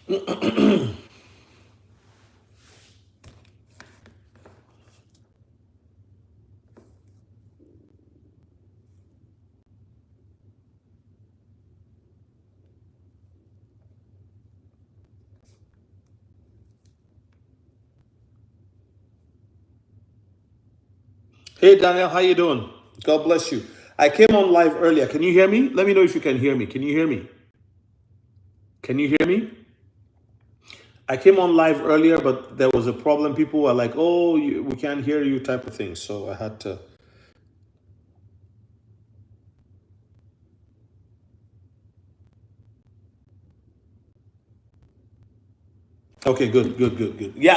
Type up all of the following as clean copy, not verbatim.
Hey Daniel, how you doing? God bless you. I came on live earlier. Can you hear me? Let me know if you can hear me. Can you hear me? Can you hear me? I came on live earlier, but there was a problem. People were like, "Oh, we can't hear you," type of thing. So I had to. Okay, good. Yeah,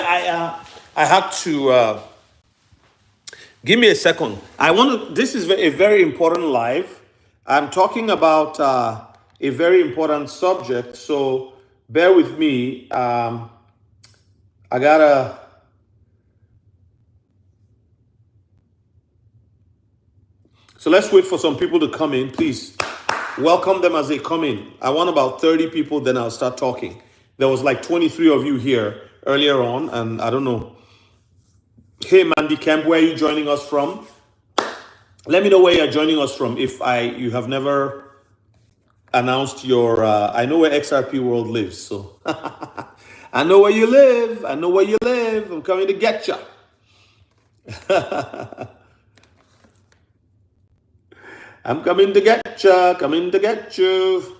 I had to. Give me a second. I want to. This is a very important live. I'm talking about a very important subject. So bear with me. I gotta. So let's wait for some people to come in, please. Welcome them as they come in. I want about 30 people, then I'll start talking. There was like 23 of you here earlier on, and I don't know. Hey, Mandy Kemp, where are you joining us from? Let me know where you're joining us from. If you have never announced your, I know where XRP World lives, so I know where you live. I know where you live. I'm coming to get you. I'm coming to get you. Coming to get you.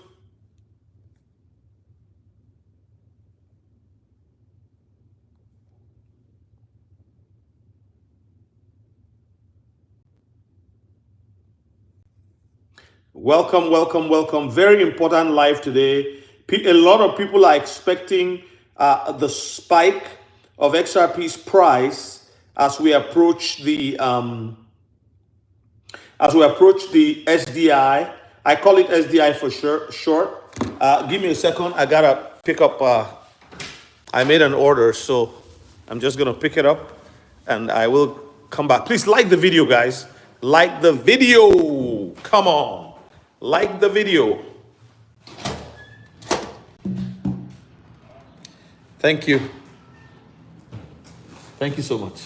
Welcome. Very important live today. A lot of people are expecting the spike of XRP's price as we approach the SDI. I call it SDI for short. Give me a second. I gotta pick up. I made an order, so I'm just gonna pick it up, and I will come back. Please like the video, guys. Like the video. Come on. Like the video. Thank you. Thank you so much.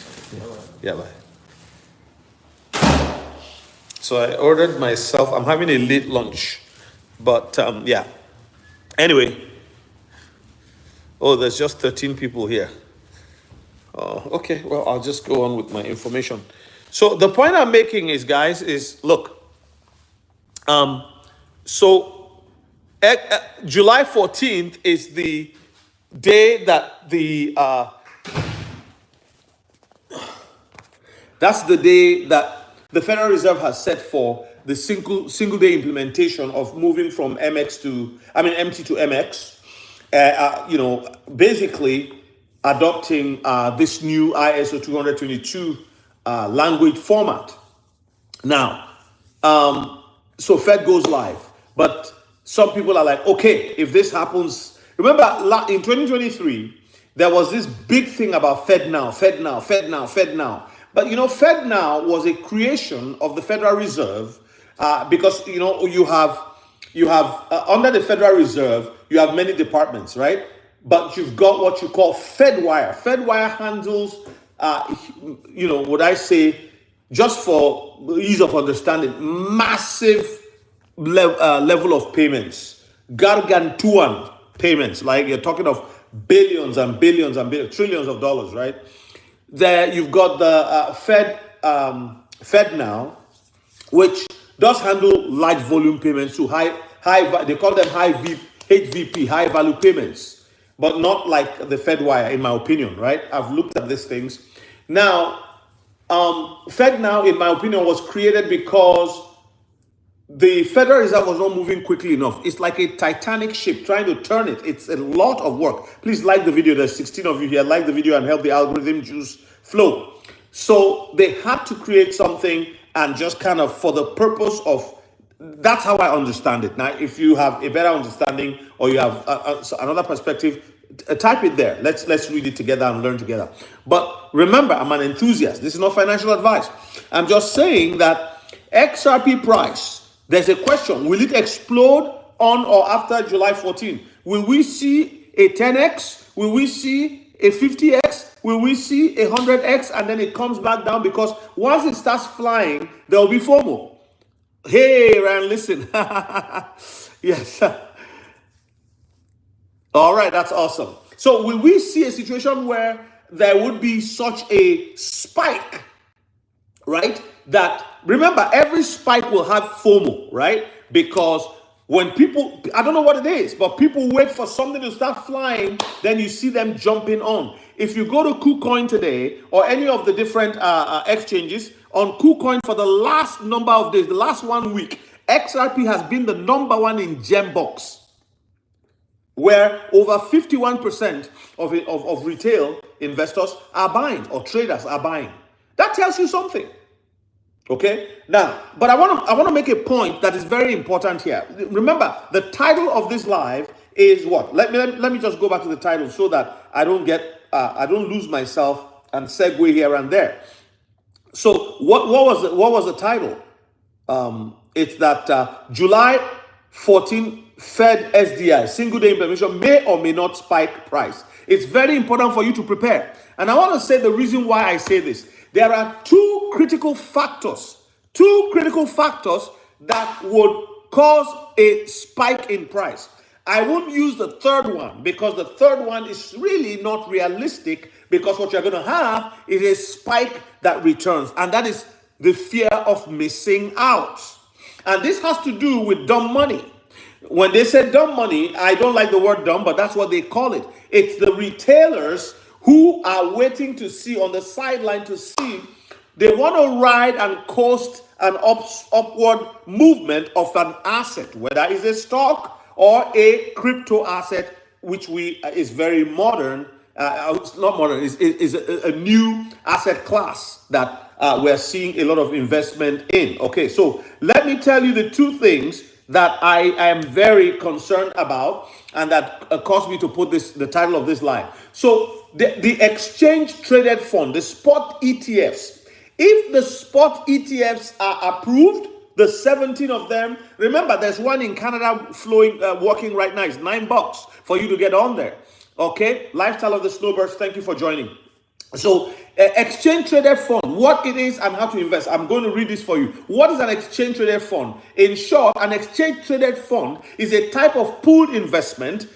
Yeah, bye. So I ordered myself, I'm having a late lunch, but yeah. Anyway. Oh, there's just 13 people here. Okay, well, I'll just go on with my information. So the point I'm making is, guys, is look, July 14th is the day that that's the day that the Federal Reserve has set for the single day implementation of moving from MT to MX. Basically adopting this new ISO 222 language format. Now, so Fed goes live, but some people are like, okay, if this happens, remember in 2023, there was this big thing about Fed now. But Fed now was a creation of the Federal Reserve because you have under the Federal Reserve you have many departments, right? But you've got what you call FedWire. FedWire handles, would I say, just for ease of understanding, massive level of payments, gargantuan payments, like you're talking of billions and billions and billions, trillions of dollars, right? There you've got the Fed now, which does handle large volume payments to high they call them HVP, high value payments, but not like the FedWire, in my opinion, right? I've looked at these things. Now, Fed now, in my opinion, was created because the Federal Reserve was not moving quickly enough. It's like a Titanic ship trying to turn it. It's a lot of work. Please like the video. There's 16 of you here. Like the video and help the algorithm juice flow. So they had to create something, and just kind of for the purpose of, that's how I understand it. Now, if you have a better understanding or you have another perspective, type it there. Let's read it together and learn together. But remember, I'm an enthusiast. This is not financial advice. I'm just saying that XRP price, there's a question. Will it explode on or after July 14? Will we see a 10x? Will we see a 50x? Will we see a 100x? And then it comes back down, because once it starts flying, there will be FOMO. Hey, Ryan, listen. Yes. All right, that's awesome. So will we see a situation where there would be such a spike, right? That, remember, every spike will have FOMO, right? Because when people, I don't know what it is, but people wait for something to start flying, then you see them jumping on. If you go to KuCoin today, or any of the different exchanges, on KuCoin for the last number of days, the last 1 week, XRP has been the number one in gem box, where over 51% of retail investors are buying, or traders are buying. That tells you something. Okay, now, but I want to make a point that is very important here. Remember, the title of this live is what? Let me just go back to the title so that I don't lose myself and segue here and there. So what was the title? It's that July 14 Fed SDI single day implementation may or may not spike price. It's very important for you to prepare, and I want to say the reason why I say this. There are two critical factors that would cause a spike in price. I won't use the third one, because the third one is really not realistic, because what you're going to have is a spike that returns, and that is the fear of missing out. And this has to do with dumb money. When they say dumb money, I don't like the word dumb, but that's what they call it. It's the retailers who are waiting to see on the sideline to see. They want to ride and coast an upward movement of an asset, whether it's a stock or a crypto asset, which is very modern. It's not modern. Is a new asset class that we're seeing a lot of investment in. Okay, so let me tell you the two things that I am very concerned about, and that caused me to put the title of this live. So the exchange traded fund, the spot ETFs, if the spot ETFs are approved, the 17 of them, remember there's one in Canada working right now. It's $9 for you to get on there. Okay, Lifestyle of the Snowbirds, thank you for joining. So exchange traded fund, what it is and how to invest. I'm going to read this for you. What is an exchange traded fund? In short, an exchange traded fund is a type of pooled investment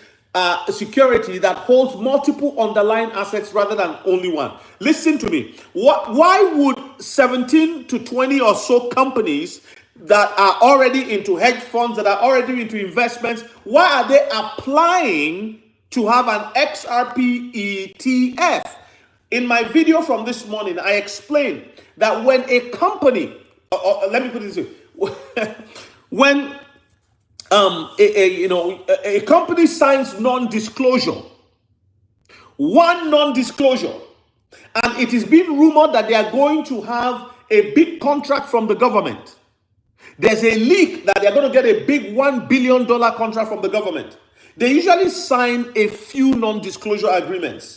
security that holds multiple underlying assets rather than only one. Listen to me. Why would 17 to 20 or so companies that are already into hedge funds, that are already into investments, why are they applying to have an XRP ETF? In my video from this morning, I explained that when a company, let me put it this way, when a company signs non-disclosure, one non-disclosure, and it is being rumored that they are going to have a big contract from the government. There's a leak that they're going to get a big $1 billion contract from the government. They usually sign a few non-disclosure agreements.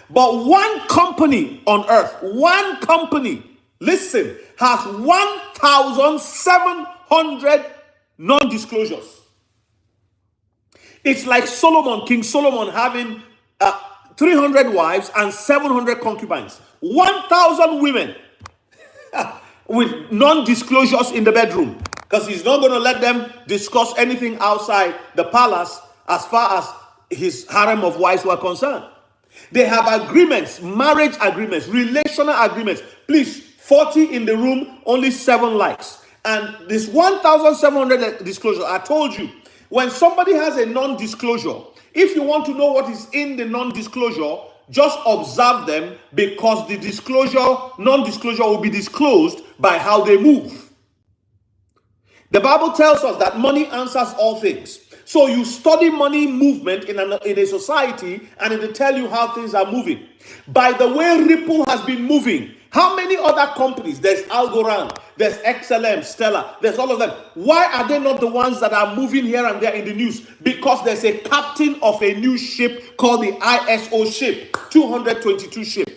But one company on earth, listen, has 1,700 non-disclosures. It's like King Solomon having 300 wives and 700 concubines. 1,000 women with non-disclosures in the bedroom, because he's not going to let them discuss anything outside the palace as far as his harem of wives were concerned. They have agreements, marriage agreements, relational agreements. Please, 40 in the room, only 7 likes. And this 1,700 disclosure, I told you, when somebody has a non-disclosure, if you want to know what is in the non-disclosure, just observe them, because the non-disclosure will be disclosed by how they move. The Bible tells us that money answers all things. So you study money movement in a society, and it will tell you how things are moving. By the way, Ripple has been moving. How many other companies? There's Algorand, there's XLM, Stellar, there's all of them. Why are they not the ones that are moving here and there in the news? Because there's a captain of a new ship called the ISO ship, 222 ship.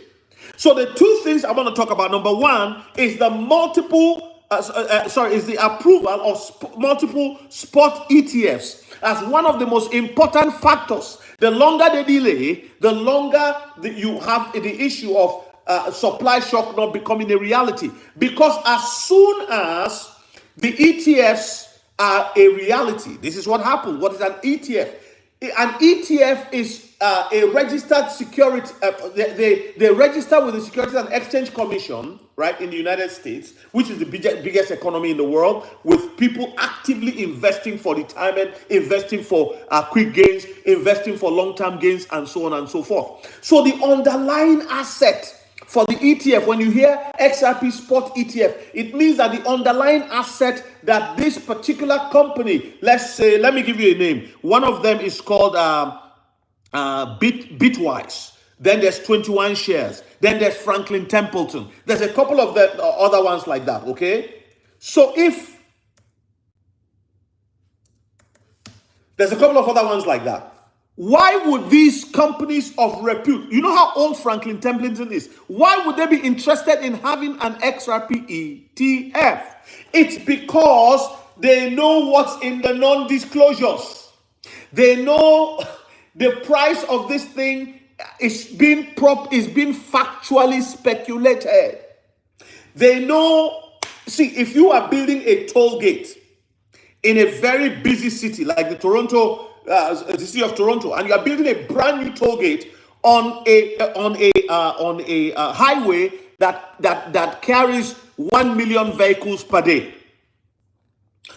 So the two things I want to talk about, number one, is the multiple is the approval of multiple spot ETFs as one of the most important factors. The longer they delay, the longer you have the issue of supply shock not becoming a reality. Because as soon as the ETFs are a reality, this is what happens. What is an ETF? An ETF is a registered security. They register with the Securities and Exchange Commission, right, in the United States, which is the biggest economy in the world, with people actively investing for retirement, investing for quick gains, investing for long-term gains, and so on and so forth. So the underlying asset for the ETF, when you hear XRP Spot ETF, it means that the underlying asset that this particular company, let's say, let me give you a name. One of them is called Bitwise. Then there's 21 shares. Then there's Franklin Templeton. There's a couple of the other ones like that, okay? So if there's a couple of other ones like that, why would these companies of repute, you know how old Franklin Templeton is, why would they be interested in having an XRP ETF? It's because they know what's in the non-disclosures. They know the price of this thing is being factually speculated. They know, see, if you are building a toll gate in a very busy city like the city of Toronto, and you are building a brand new toll gate on a highway that carries 1 million vehicles per day,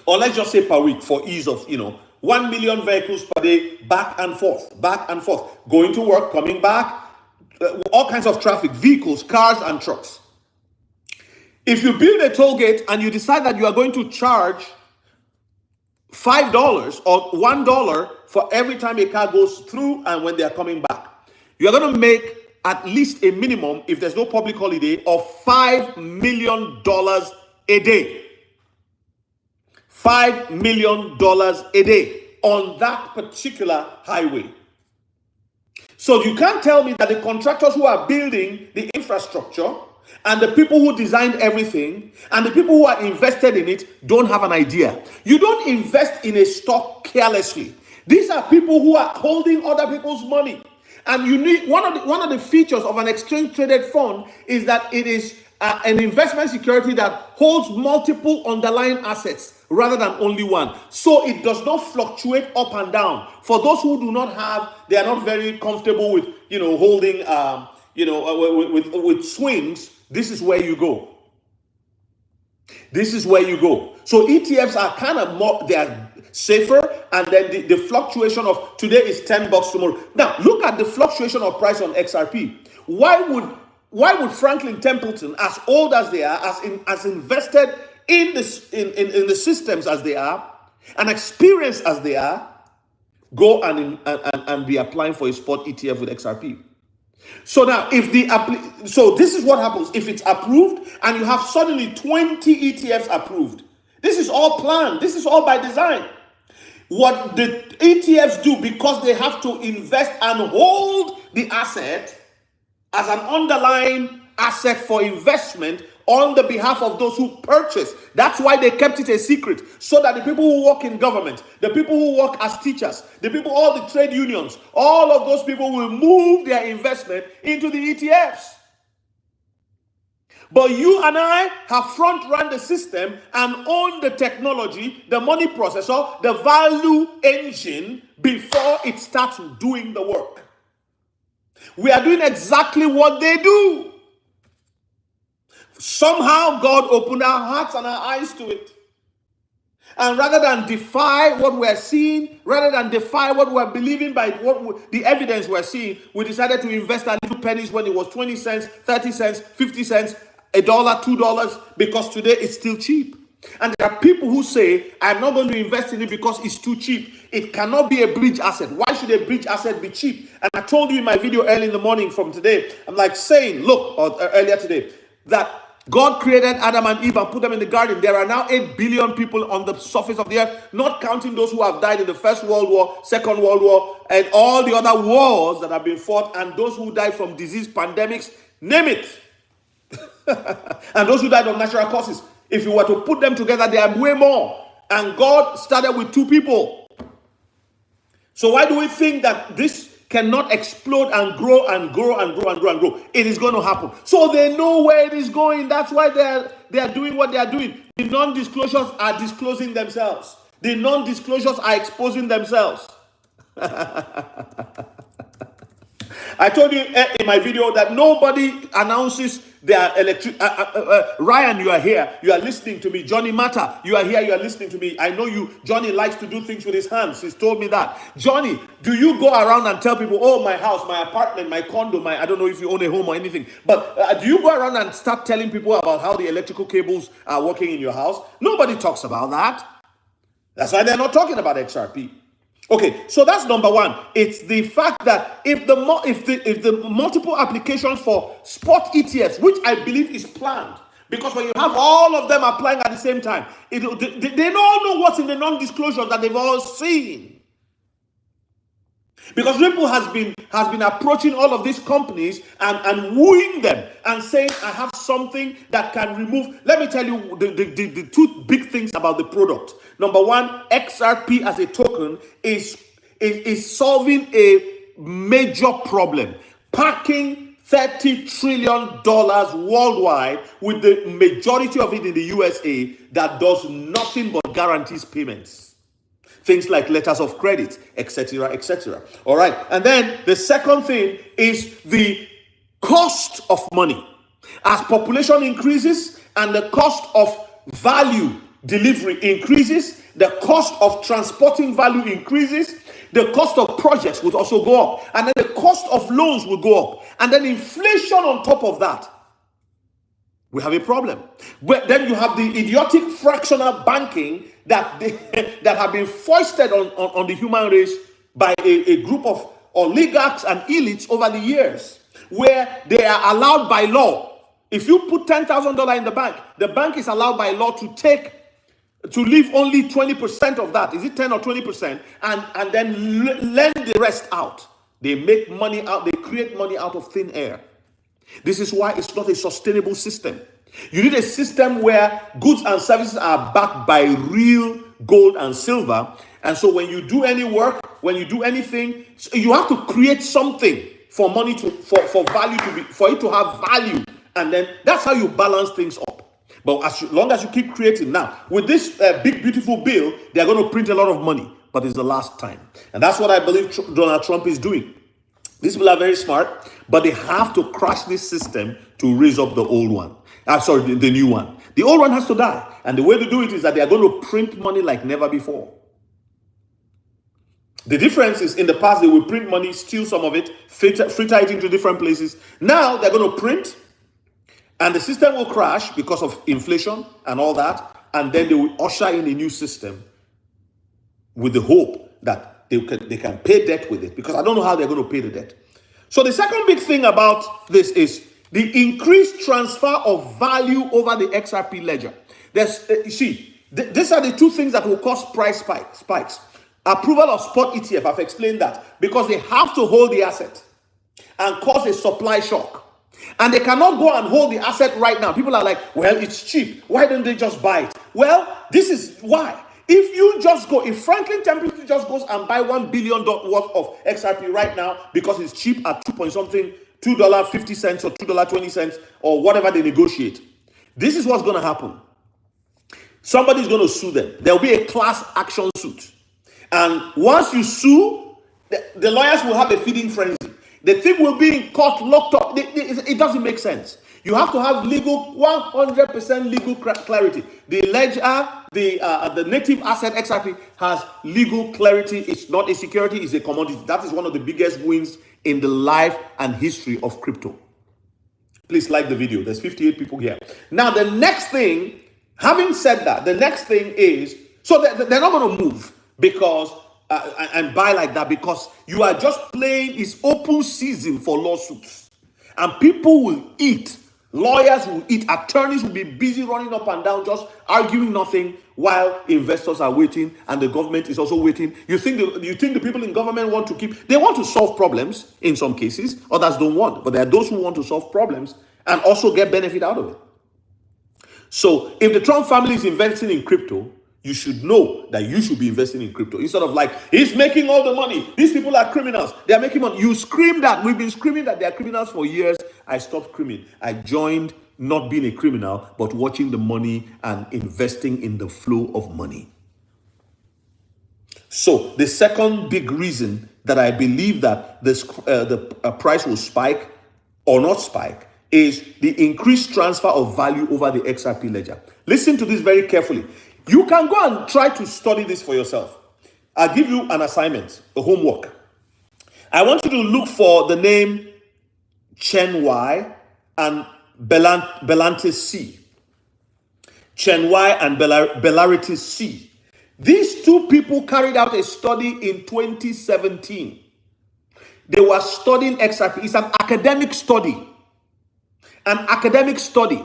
or let's just say per week for ease of 1 million vehicles per day, back and forth, going to work, coming back, all kinds of traffic, vehicles, cars, and trucks. If you build a toll gate and you decide that you are going to charge $5 or $1 for every time a car goes through and when they are coming back, you are going to make at least a minimum, if there's no public holiday, of $5 million a day. $5 million a day on that particular highway. So you can't tell me that the contractors who are building the infrastructure and the people who designed everything and the people who are invested in it don't have an idea. You don't invest in a stock carelessly. These are people who are holding other people's money. And you need one of the features of an exchange traded fund is that it is an investment security that holds multiple underlying assets rather than only one. So it does not fluctuate up and down. For those who do not have, they are not very comfortable with holding with swings. This is where you go. This is where you go. So ETFs are kind of more, they are safer, and then the fluctuation of today is $10 tomorrow. Now look at the fluctuation of price on XRP. Why would Franklin Templeton, as old as they are, as invested in this in the systems as they are, and experienced as they are, go and be applying for a spot ETF with XRP? So now, so this is what happens if it's approved, and you have suddenly 20 ETFs approved. This is all planned. This is all by design. What the ETFs do, because they have to invest and hold the asset as an underlying asset for investment on the behalf of those who purchase. That's why they kept it a secret, so that the people who work in government, the people who work as teachers, the people, all the trade unions, all of those people will move their investment into the ETFs. But you and I have front-run the system and own the technology, the money processor, the value engine before it starts doing the work. We are doing exactly what they do. Somehow God opened our hearts and our eyes to it. And rather than defy what we're seeing, rather than defy what we're believing by the evidence we're seeing, we decided to invest our little pennies when it was 20 cents, 30 cents, 50 cents, $1, $2, because today it's still cheap. And there are people who say, I'm not going to invest in it because it's too cheap. It cannot be a bridge asset. Why should a bridge asset be cheap? And I told you in my video early in the morning from today, I'm like saying, look, or earlier today, that God created Adam and Eve and put them in the garden. There are now 8 billion people on the surface of the earth, not counting those who have died in the First World War, Second World War, and all the other wars that have been fought, and those who died from disease, pandemics, name it. And those who died of natural causes. If you were to put them together, they are way more. And God started with 2 people. So why do we think that this cannot explode and grow and grow and grow and grow and grow? It is going to happen. So they know where it is going. That's why they are doing what they are doing. The non-disclosures are disclosing themselves. The non-disclosures are exposing themselves. I told you in my video that nobody announces their electric. Ryan, you are here. You are listening to me. Johnny Mata, you are here. You are listening to me. I know you. Johnny likes to do things with his hands. He's told me that. Johnny, do you go around and tell people, oh, my house, my apartment, my condo, I don't know if you own a home or anything, but do you go around and start telling people about how the electrical cables are working in your house? Nobody talks about that. That's why they're not talking about XRP. Okay, so that's number one. It's the fact that if the multiple applications for spot ETFs, which I believe is planned, because when you have all of them applying at the same time, they all know what's in the non-disclosure that they've all seen. Because Ripple has been approaching all of these companies and wooing them and saying, I have something that can remove. Let me tell you the 2 big things about the product. Number one, XRP as a token is solving a major problem. Packing $30 trillion worldwide, with the majority of it in the USA, that does nothing but guarantees payments. Things like letters of credit, etc., etc. All right. And then the second thing is the cost of money. As population increases and the cost of value delivery increases, the cost of transporting value increases, the cost of projects would also go up. And then the cost of loans will go up. And then inflation on top of that. We have a problem. But then you have the idiotic fractional banking that have been foisted on the human race by a group of oligarchs and elites over the years, where they are allowed by law. If you put $10,000 in the bank is allowed by law to leave only 20% of that. Is it 10 or 20%? And then lend the rest out. They make money out. They create money out of thin air. This is why it's not a sustainable system. You need a system where goods and services are backed by real gold and silver. And so when you do any work, when you do anything, you have to create something for money for value for it to have value. And then that's how you balance things up. But as long as you keep creating, now with this big beautiful bill, they're going to print a lot of money, but it's the last time. And that's what I believe Donald Trump is doing. These people are very smart, but they have to crash this system to raise up the old one. The new one. The old one has to die. And the way to do it is that they are going to print money like never before. The difference is, in the past, they will print money, steal some of it, filter it into different places. Now they're going to print, and the system will crash because of inflation and all that. And then they will usher in a new system with the hope that they can pay debt with it, because I don't know how they're going to pay the debt. So the second big thing about this is the increased transfer of value over the XRP ledger. These are the 2 things that will cause price spikes. Approval of spot ETF, I've explained that, because they have to hold the asset and cause a supply shock. And they cannot go and hold the asset right now. People are like, well, it's cheap. Why don't they just buy it? Well, this is why. If Franklin Templeton just goes and buy $1 billion worth of XRP right now because it's cheap at $2.50 or $2.20 or whatever they negotiate, this is what's going to happen. Somebody's going to sue them. There will be a class action suit. And once you sue, the lawyers will have a feeding frenzy. The thing will be in court, locked up. It doesn't make sense. You have to have 100% legal clarity. The ledger, the native asset XRP has legal clarity. It's not a security, it's a commodity. That is one of the biggest wins in the life and history of crypto. Please like the video. There's 58 people here. Now, the next thing, having said that, the next thing is, so they're not going to move because and buy like that, because you are just playing. It's open season for lawsuits, and people will eat. Lawyers will eat. Attorneys will be busy running up and down, just arguing nothing, while investors are waiting and the government is also waiting. You think the people in government want to they want to solve problems in some cases, others don't want. But there are those who want to solve problems and also get benefit out of it. So if the Trump family is investing in crypto, you should know that you should be investing in crypto. Instead of like, he's making all the money. These people are criminals. They are making money. You scream that. We've been screaming that they are criminals for years. I stopped screaming. I joined not being a criminal, but watching the money and investing in the flow of money. So the second big reason that I believe that the price will spike or not spike is the increased transfer of value over the XRP ledger. Listen to this very carefully. You can go and try to study this for yourself. I'll give you an assignment, a homework. I want you to look for the name Chen Y and Belantis C. Chen Y and Belaritis C. These two people carried out a study in 2017. They were studying XRP. It's an academic study. An academic study.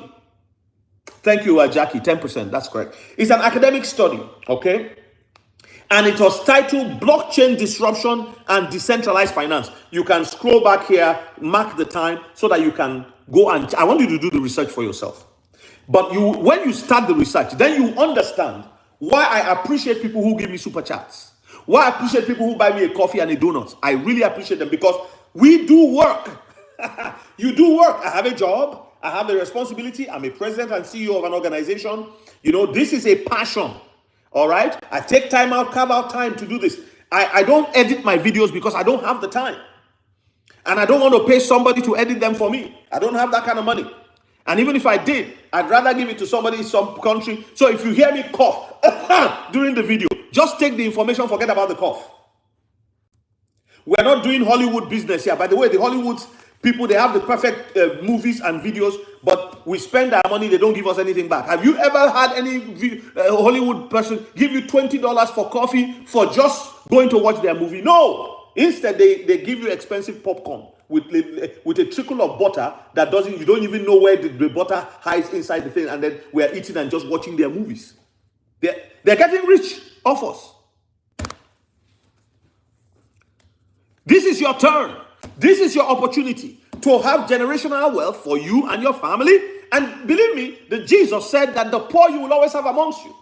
Thank you, Jackie, 10%. That's correct. It's an academic study, okay? And it was titled Blockchain Disruption and Decentralized Finance. You can scroll back here, mark the time, so that you can go and... I want you to do the research for yourself. But when you start the research, then you understand why I appreciate people who give me super chats. Why I appreciate people who buy me a coffee and a donut. I really appreciate them because we do work. You do work. I have a job. I have a responsibility. I'm a president and CEO of an organization. You know, this is a passion. All right? I take time out, carve out time to do this. I don't edit my videos because I don't have the time. And I don't want to pay somebody to edit them for me. I don't have that kind of money. And even if I did, I'd rather give it to somebody in some country. So if you hear me cough during the video, just take the information, forget about the cough. We're not doing Hollywood business here. By the way, the Hollywood people, they have the perfect movies and videos, but we spend our money, they don't give us anything back. Have you ever had any Hollywood person give you $20 for coffee for just going to watch their movie? No. Instead, they give you expensive popcorn with a trickle of butter that you don't even know where the butter hides inside the thing, and then we're eating and just watching their movies. They're getting rich off us. This is your turn. This is your opportunity to have generational wealth for you and your family. And believe me, Jesus said that the poor you will always have amongst you.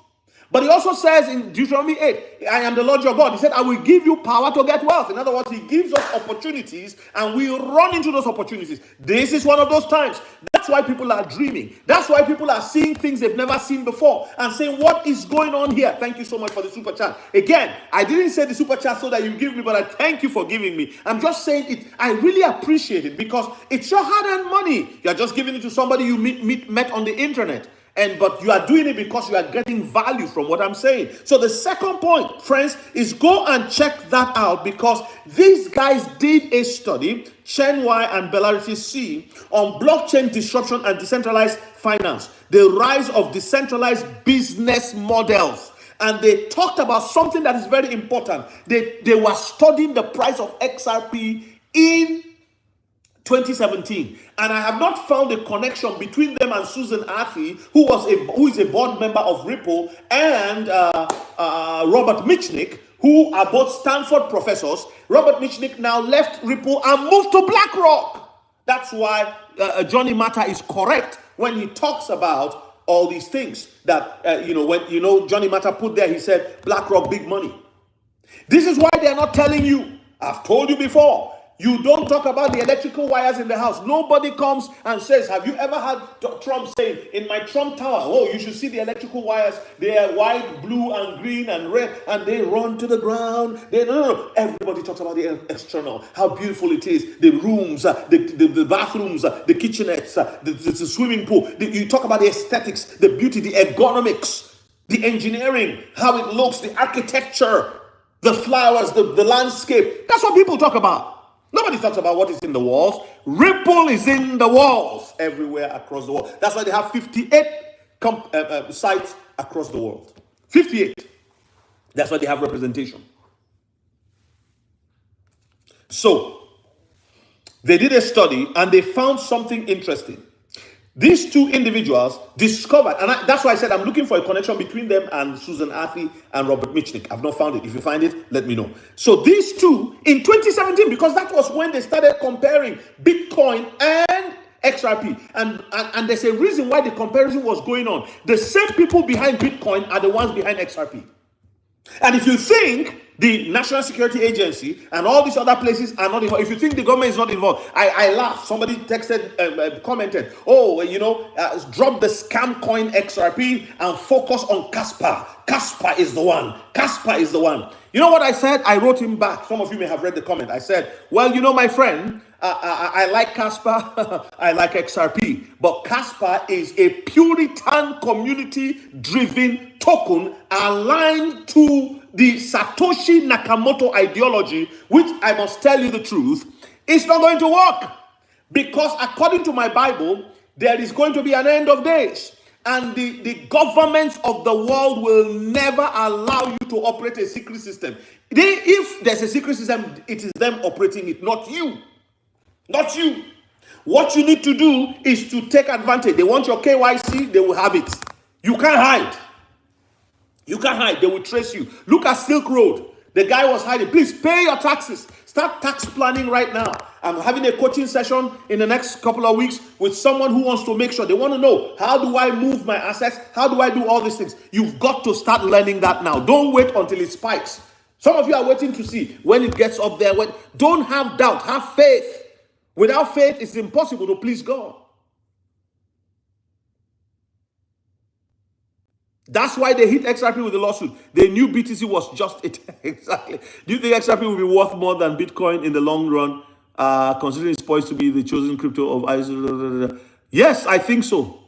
But he also says in Deuteronomy 8, I am the Lord your God. He said, I will give you power to get wealth. In other words, he gives us opportunities and we run into those opportunities. This is one of those times. That's why people are dreaming. That's why people are seeing things they've never seen before and saying, what is going on here? Thank you so much for the super chat. Again, I didn't say the super chat so that you give me, but I thank you for giving me. I'm just saying it. I really appreciate it because it's your hard-earned money. You're just giving it to somebody you met on the internet. But you are doing it because you are getting value from what I'm saying. So the second point, friends, is go and check that out because these guys did a study, Chen Y and Belaritis C, on blockchain disruption and decentralized finance, the rise of decentralized business models. And they talked about something that is very important. They were studying the price of XRP in 2017, and I have not found a connection between them and Susan Athey, who is a board member of Ripple, and Robert Mitchnick, who are both Stanford professors. Robert Mitchnick now left Ripple and moved to BlackRock. That's why Johnny Matta is correct when he talks about all these things that Johnny Matta put there. He said BlackRock, big money. This is why they are not telling you. I've told you before. You don't talk about the electrical wires in the house. Nobody comes and says, have you ever had Trump saying, in my Trump Tower, oh, you should see the electrical wires. They are white, blue, and green, and red, and they run to the ground. No. Everybody talks about the external, how beautiful it is, the rooms, the bathrooms, the kitchenettes, the swimming pool. You talk about the aesthetics, the beauty, the ergonomics, the engineering, how it looks, the architecture, the flowers, the landscape. That's what people talk about. Nobody talks about what is in the walls. Ripple is in the walls everywhere across the world. That's why they have 58 sites across the world. 58. That's why they have representation. So, they did a study and they found something interesting. These two individuals discovered, and that's why I said I'm looking for a connection between them and Susan Athey and Robert Mitchnick. I've not found it. If you find it, let me know. So these two, in 2017, because that was when they started comparing Bitcoin and XRP. And there's a reason why the comparison was going on. The same people behind Bitcoin are the ones behind XRP. And if you think the National Security Agency and all these other places are not involved, if you think the government is not involved, I laugh. Somebody texted, commented, oh, drop the scam coin XRP and focus on Casper. Casper is the one. Casper is the one. You know what I said? I wrote him back. Some of you may have read the comment. I said, well, my friend, I like Casper. I like XRP. But Casper is a Puritan community-driven token aligned to the Satoshi Nakamoto ideology, which I must tell you the truth, it's not going to work. Because according to my Bible, there is going to be an end of days. And the governments of the world will never allow you to operate a secret system. If there's a secret system, it is them operating it, not you. Not you. What you need to do is to take advantage. They want your KYC, they will have it. You can't hide. You can't hide. They will trace you. Look at Silk Road. The guy was hiding. Please pay your taxes. Start tax planning right now. I'm having a coaching session in the next couple of weeks with someone who wants to make sure. They want to know, how do I move my assets? How do I do all these things? You've got to start learning that now. Don't wait until it spikes. Some of you are waiting to see when it gets up there. Don't have doubt. Have faith. Without faith, it's impossible to please God. That's why they hit XRP with the lawsuit. They knew BTC was just it. Exactly. Do you think XRP will be worth more than Bitcoin in the long run, considering it's poised to be the chosen crypto of ISO? Yes, I think so.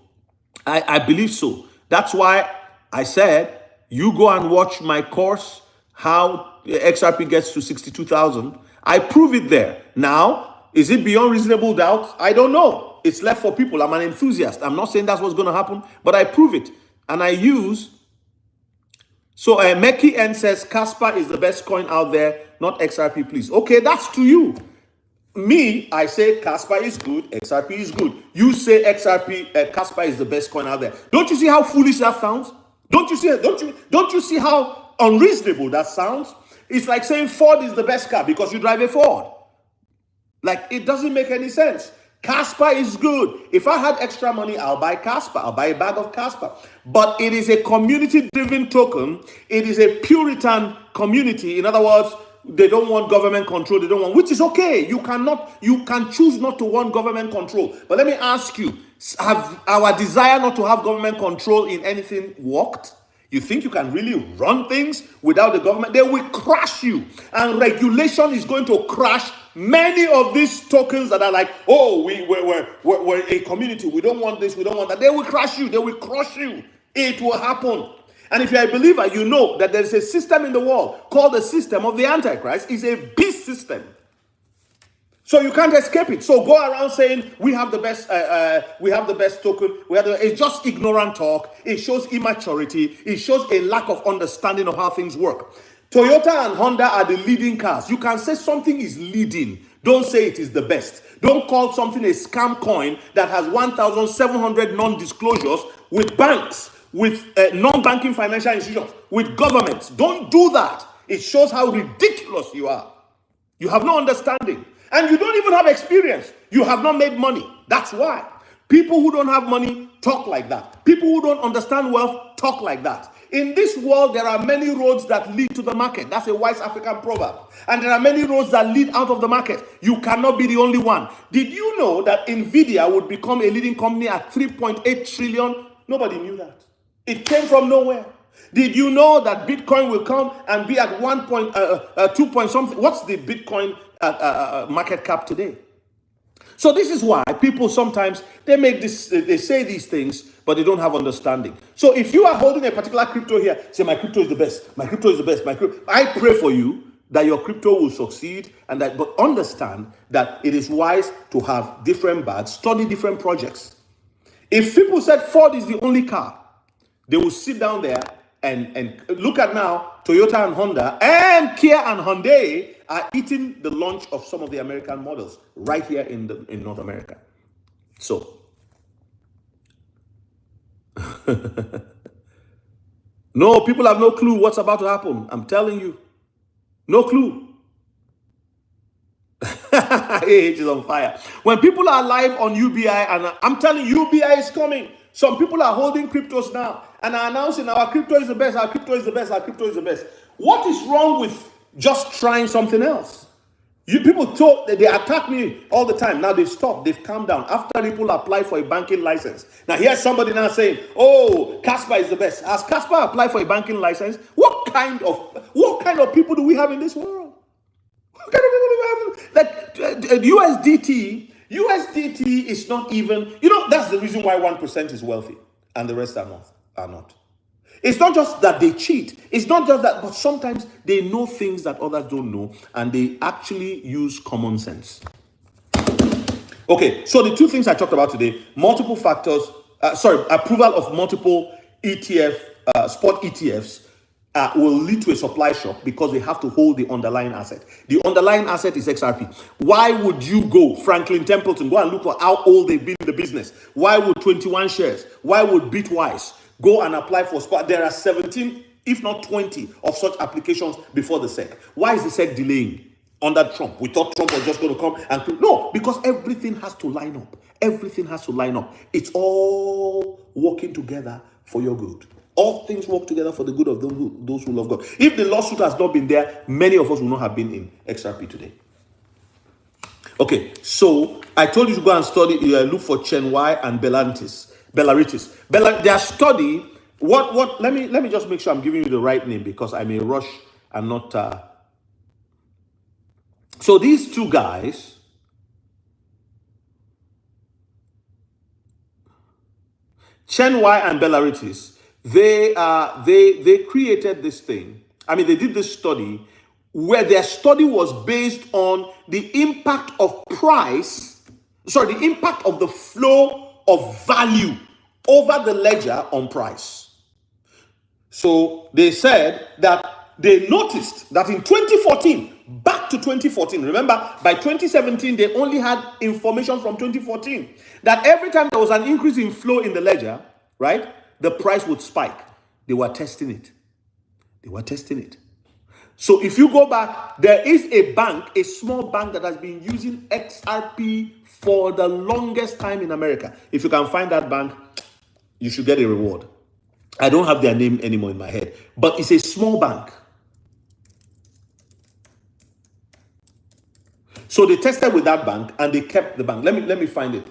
I believe so. That's why I said, you go and watch my course, how XRP gets to 62,000. I prove it there. Now, is it beyond reasonable doubt? I don't know. It's left for people. I'm an enthusiast. I'm not saying that's what's going to happen, but I prove it. And I use, so Meki N says, Casper is the best coin out there, not XRP, please. Okay, that's to you. Me, I say Casper is good, XRP is good. You say XRP, Casper is the best coin out there. Don't you see how foolish that sounds? Don't you see how unreasonable that sounds? It's like saying Ford is the best car because you drive a Ford. Like, it doesn't make any sense. Casper is good. If I had extra money, I'll buy Casper. I'll buy a bag of Casper. But it is a community-driven token. It is a Puritan community. In other words, they don't want government control. They don't want, which is okay. You can choose not to want government control. But let me ask you, have our desire not to have government control in anything worked? You think you can really run things without the government? They will crash you. And regulation is going to crash many of these tokens that are like, oh, we're a community. We don't want this. We don't want that. They will crash you. They will crush you. It will happen. And if you're a believer, you know that there is a system in the world called the system of the Antichrist. It's a beast system. So you can't escape it. So go around saying we have the best token. It's just ignorant talk. It shows immaturity. It shows a lack of understanding of how things work. Toyota and Honda are the leading cars. You can say something is leading. Don't say it is the best. Don't call something a scam coin that has 1,700 non-disclosures with banks, with non-banking financial institutions, with governments. Don't do that. It shows how ridiculous you are. You have no understanding. And you don't even have experience. You have not made money. That's why. People who don't have money talk like that. People who don't understand wealth talk like that. In this world, there are many roads that lead to the market. That's a wise African proverb. And there are many roads that lead out of the market. You cannot be the only one. Did you know that NVIDIA would become a leading company at 3.8 trillion? Nobody knew that. It came from nowhere. Did you know that Bitcoin will come and be at 2 point something? What's the Bitcoin market cap today? So this is why people sometimes, they say these things, but they don't have understanding. So if you are holding a particular crypto here, say my crypto is the best, my crypto is the best, I pray for you that your crypto will succeed, and that, but understand that it is wise to have different bags, study different projects. If people said Ford is the only car, they will sit down there and look at now, Toyota and Honda and Kia and Hyundai are eating the launch of some of the American models right here in North America. So, no, people have no clue what's about to happen. I'm telling you, no clue. AH is on fire. When people are live on UBI, and I'm telling you, UBI is coming. Some people are holding cryptos now and are announcing our crypto is the best, our crypto is the best, our crypto is the best. What is wrong with just trying something else? You people told they attack me all the time. Now they've stopped, they've calmed down. After people apply for a banking license. Now here's somebody now saying, oh, Casper is the best. Has Casper applied for a banking license? What kind of people do we have in this world? What kind of people do we have? Like USDT is not even, that's the reason why 1% is wealthy and the rest are not. It's not just that they cheat. It's not just that, but sometimes they know things that others don't know, and they actually use common sense. Okay, so the two things I talked about today, approval of multiple spot ETFs will lead to a supply shock because they have to hold the underlying asset. The underlying asset is XRP. Why would you go, Franklin Templeton, go and look for how old they've been in the business? Why would 21 shares? Why would Bitwise go and apply for spot? There are 17, if not 20, of such applications before the SEC. Why is the SEC delaying? Under Trump, we thought Trump was just going to come and no, because everything has to line up. Everything has to line up. It's all working together for your good. All things work together for the good of those who love God. If the lawsuit has not been there, many of us will not have been in XRP today. Okay, so I told you to go and study, look for Chenwai and Bellaritis. Their study, let me just make sure I'm giving you the right name because I may rush and not. So these two guys, Chenwai and Bellaritis, they created this thing. I mean, they did this study where their study was based on the impact of the impact of the flow of value over the ledger on price. So they said that they noticed that in 2014, back to 2014, remember, by 2017, they only had information from 2014, that every time there was an increase in flow in the ledger, right, the price would spike. They were testing it. So if you go back, there is a bank, a small bank that has been using XRP for the longest time in America. If you can find that bank, you should get a reward. I don't have their name anymore in my head, but it's a small bank. So they tested with that bank and they kept the bank. Let me find it.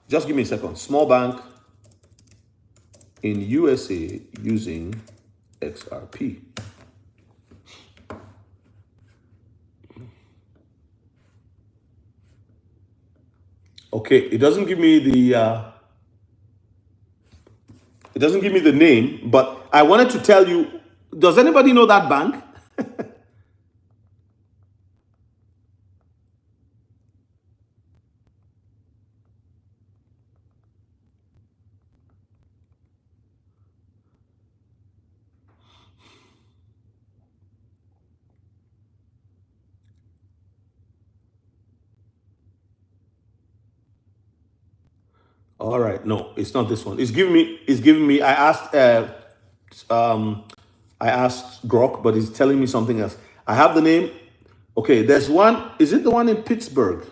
Just give me a second. Small bank in USA using XRP. Okay, it doesn't give me the name, but I wanted to tell you, does anybody know that bank? All right, no, it's not this one. It's giving me. I asked Grok, but it's telling me something else. I have the name. Okay, there's one. Is it the one in Pittsburgh?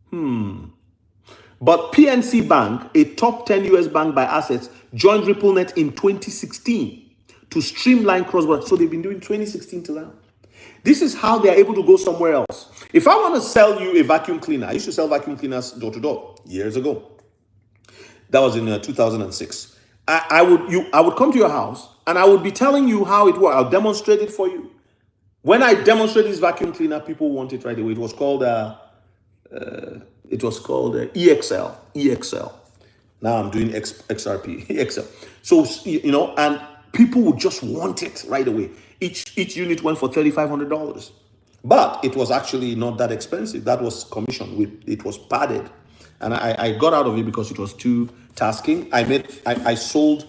But PNC Bank, a top 10 US bank by assets, joined RippleNet in 2016 to streamline cross-border. So they've been doing 2016 to now. This is how they're able to go somewhere else. If I want to sell you a vacuum cleaner, I used to sell vacuum cleaners door to door years ago. That was in 2006. I would come to your house and I would be telling you how it works. I'll demonstrate it for you. When I demonstrate this vacuum cleaner, people want it right away. It was called EXL. EXL. Now I'm doing XRP. EXL. So and people would just want it right away. Each unit went for $3,500, but it was actually not that expensive. That was commission. It was padded. And I got out of it because it was too tasking. I sold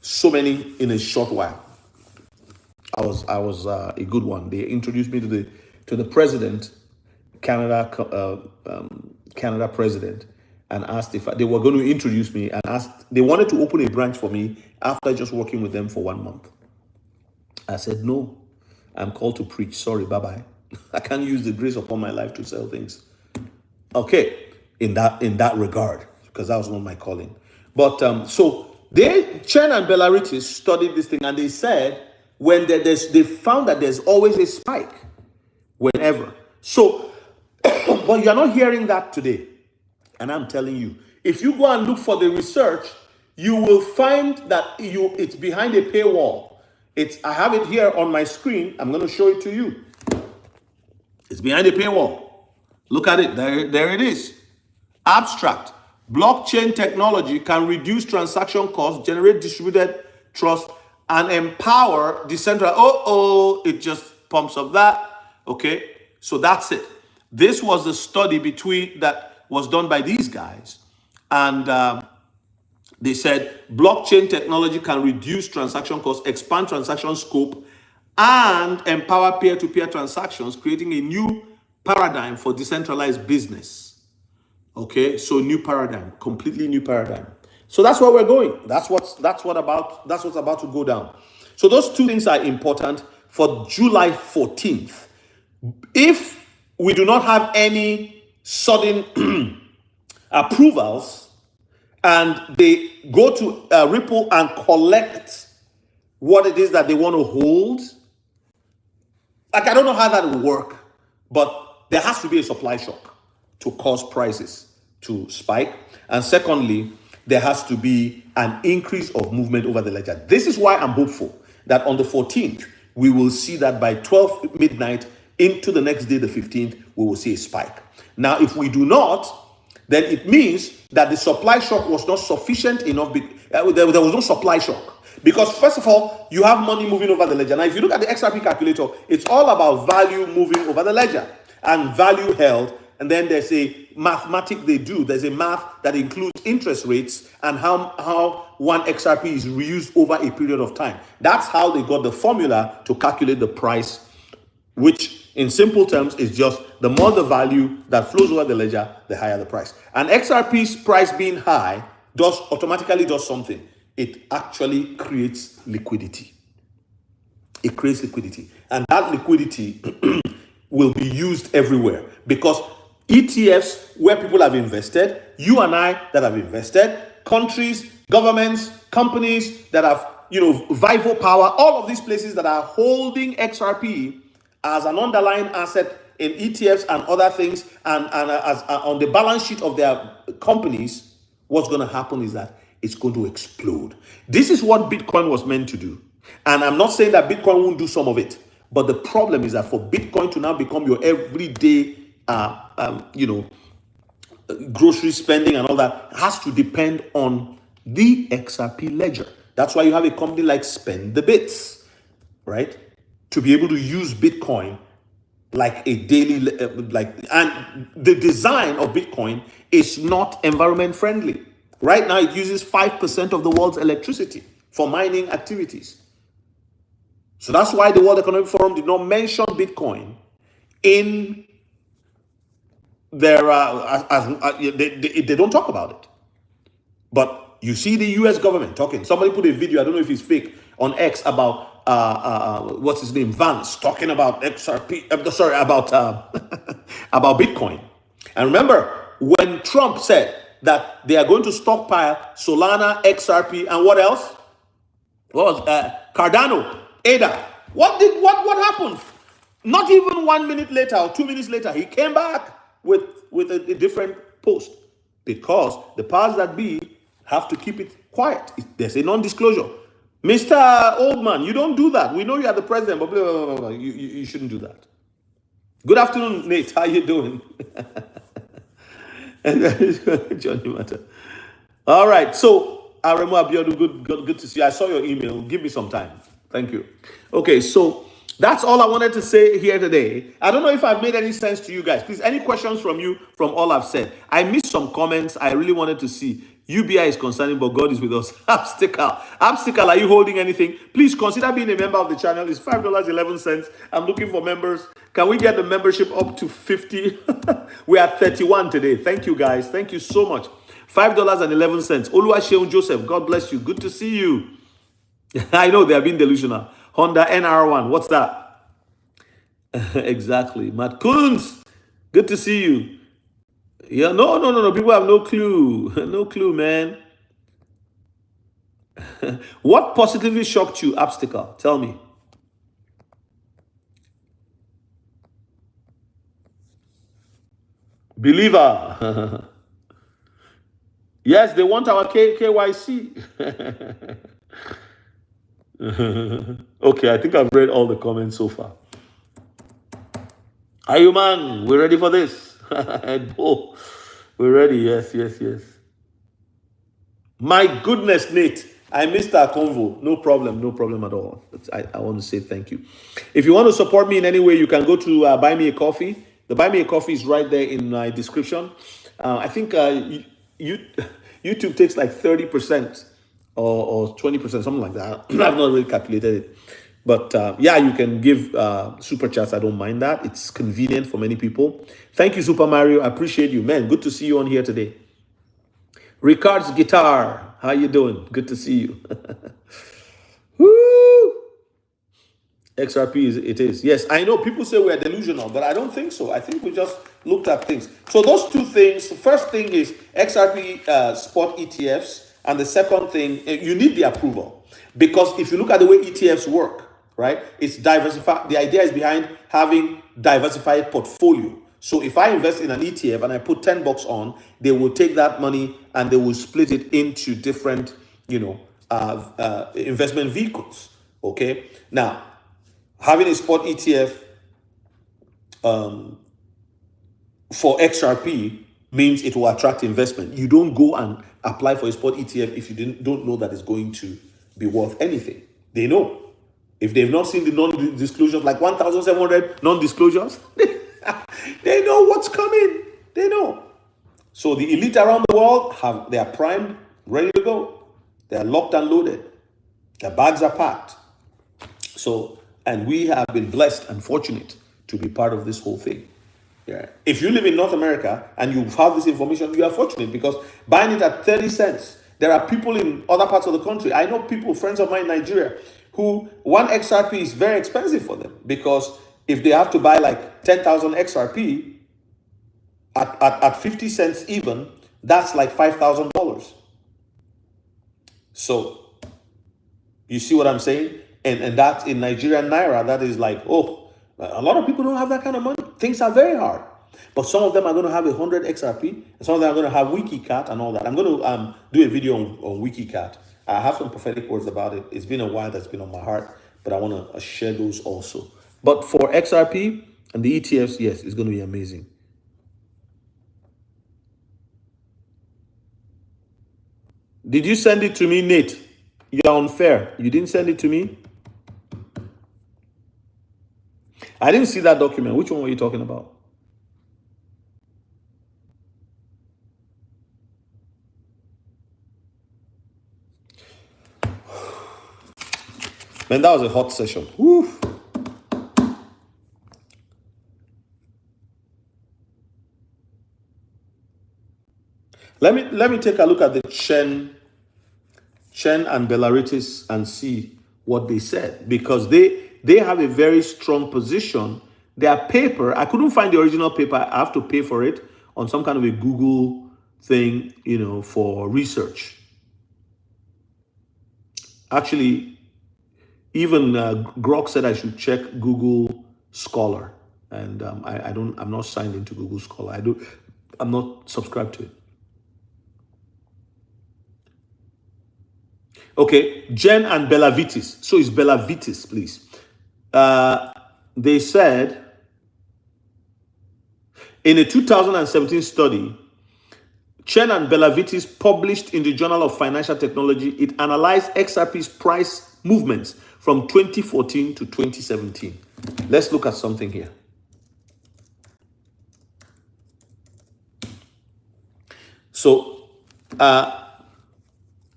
so many in a short while. I was a good one. They introduced me to the president, Canada president, and asked if they were going to introduce me, and asked, they wanted to open a branch for me after just working with them for 1 month. I said, no, I'm called to preach. Sorry, bye-bye. I can't use the grace upon my life to sell things. Okay, in that regard, because that was not my calling. But so Chen and Belaritis studied this thing, and they said when they found that there's always a spike whenever. So, but you're not hearing that today. And I'm telling you, if you go and look for the research, you will find that it's behind a paywall. I have it here on my screen. I'm going to show it to you. It's behind a paywall. Look at it. There it is. Abstract. Blockchain technology can reduce transaction costs, generate distributed trust, and empower decentralized. It just pumps up that. Okay. So that's it. This was the study that was done by these guys. And they said blockchain technology can reduce transaction costs, expand transaction scope, and empower peer-to-peer transactions, creating a new paradigm for decentralized business. Okay, so new paradigm, completely new paradigm. So that's where we're going. That's what's about to go down. So those two things are important for July 14th. If we do not have any sudden approvals and they go to Ripple and collect what it is that they want to hold, like, I don't know how that will work, but there has to be a supply shock to cause prices to spike. And secondly, there has to be an increase of movement over the ledger. This is why I'm hopeful that on the 14th, we will see that by 12 midnight into the next day, the 15th, we will see a spike. Now, if we do not, then it means that the supply shock was not sufficient enough. There was no supply shock. Because first of all, you have money moving over the ledger. Now, if you look at the XRP calculator, it's all about value moving over the ledger and value held. And then there's a mathematics they do. There's a math that includes interest rates and how one XRP is reused over a period of time. That's how they got the formula to calculate the price, which in simple terms is just the more the value that flows over the ledger, the higher the price. And XRP's price being high automatically does something. It actually creates liquidity. It creates liquidity. And that liquidity will be used everywhere, because ETFs where people have invested, you and I that have invested, countries, governments, companies that have, Vivo Power, all of these places that are holding XRP as an underlying asset in ETFs and other things, and as on the balance sheet of their companies, what's going to happen is that it's going to explode. This is what Bitcoin was meant to do. And I'm not saying that Bitcoin won't do some of it, but the problem is that for Bitcoin to now become your everyday, grocery spending and all that, has to depend on the XRP ledger. That's why you have a company like Spend the Bits, right? To be able to use Bitcoin like a daily, and the design of Bitcoin is not environment friendly. Right now, it uses 5% of the world's electricity for mining activities. So that's why the World Economic Forum did not mention Bitcoin in their, they don't talk about it. But you see the US government talking. Somebody put a video, I don't know if it's fake, on X about, what's his name, Vance, talking about XRP, about Bitcoin. And remember, when Trump said that they are going to stockpile Solana, XRP, and what else? What was Cardano, ADA? What happened? Not even 1 minute later or 2 minutes later, he came back with a different post, because the powers that be have to keep it quiet. There's a non-disclosure. Mr. Oldman, you don't do that. We know you are the president, but blah, blah, blah, blah. You shouldn't do that. Good afternoon, Nate. How you doing? Johnny Matter. All right. So, Aremu Abiodun, good to see you. I saw your email. Give me some time. Thank you. Okay. So, that's all I wanted to say here today. I don't know if I've made any sense to you guys. Please, any questions from you from all I've said? I missed some comments. I really wanted to see. UBI is concerning, but God is with us. Abstical, are you holding anything? Please consider being a member of the channel. It's $5.11. I'm looking for members. Can we get the membership up to 50? We are 31 today. Thank you, guys. Thank you so much. $5.11. Oluwaseun Joseph, God bless you. Good to see you. I know they are being delusional. Honda NR1, what's that? Exactly. Matt Kunz, good to see you. Yeah, no. People have no clue. No clue, man. What positively shocked you, Obstacle? Tell me. Believer. Yes, they want our KYC. Okay, I think I've read all the comments so far. Are you man? We're ready for this. Oh, we're ready. Yes. My goodness, Nate. I missed our convo. No problem at all. I want to say thank you. If you want to support me in any way, you can go to Buy Me a Coffee. The Buy Me a Coffee is right there in my description. I think you, YouTube takes like 30% or 20%, something like that. I've not really calculated it. But yeah, you can give super chats. I don't mind that. It's convenient for many people. Thank you, Super Mario. I appreciate you, man. Good to see you on here today. Ricard's Guitar, how you doing? Good to see you. Woo! XRP it is. Yes, I know people say we're delusional, but I don't think so. I think we just looked at things. So those two things, the first thing is XRP spot ETFs, and the second thing, you need the approval. Because if you look at the way ETFs work, right, it's diversified. The idea is behind having diversified portfolio. So if I invest in an ETF and I put $10 on, they will take that money and they will split it into different, investment vehicles. Okay. Now, having a spot ETF for XRP means it will attract investment. You don't go and apply for a spot ETF if you don't know that it's going to be worth anything. They know. If they've not seen the non-disclosures, like 1,700 non-disclosures, they know what's coming. They know. So the elite around the world they are primed, ready to go. They are locked and loaded. Their bags are packed. So, and we have been blessed and fortunate to be part of this whole thing. Yeah. If you live in North America and you have this information, you are fortunate because buying it at 30 cents, there are people in other parts of the country. I know people, friends of mine in Nigeria, who one XRP is very expensive for them because if they have to buy like 10,000 XRP at 50 cents even, that's like $5,000. So you see what I'm saying? And that in Nigerian Naira, that is like, oh, a lot of people don't have that kind of money. Things are very hard. But some of them are going to have 100 XRP, and some of them are going to have WikiCat and all that. I'm going to do a video on WikiCat. I have some prophetic words about it. It's been a while that's been on my heart, but I want to share those also. But for XRP and the ETFs, yes, it's going to be amazing. Did you send it to me, Nate? You're unfair. You didn't send it to me? I didn't see that document. Which one were you talking about? Man, that was a hot session. Woo. Let me take a look at the Chen and Belaritis and see what they said, because they have a very strong position. Their paper, I couldn't find the original paper. I have to pay for it on some kind of a Google thing, for research. Actually, even Grok said I should check Google Scholar, and I'm not signed into Google Scholar. I'm not subscribed to it. Okay, Jen and Belavitis. So it's Belavitis, please. They said in a 2017 study, Chen and Belavitis published in the Journal of Financial Technology, it analyzed XRP's price movements from 2014 to 2017. Let's look at something here. So,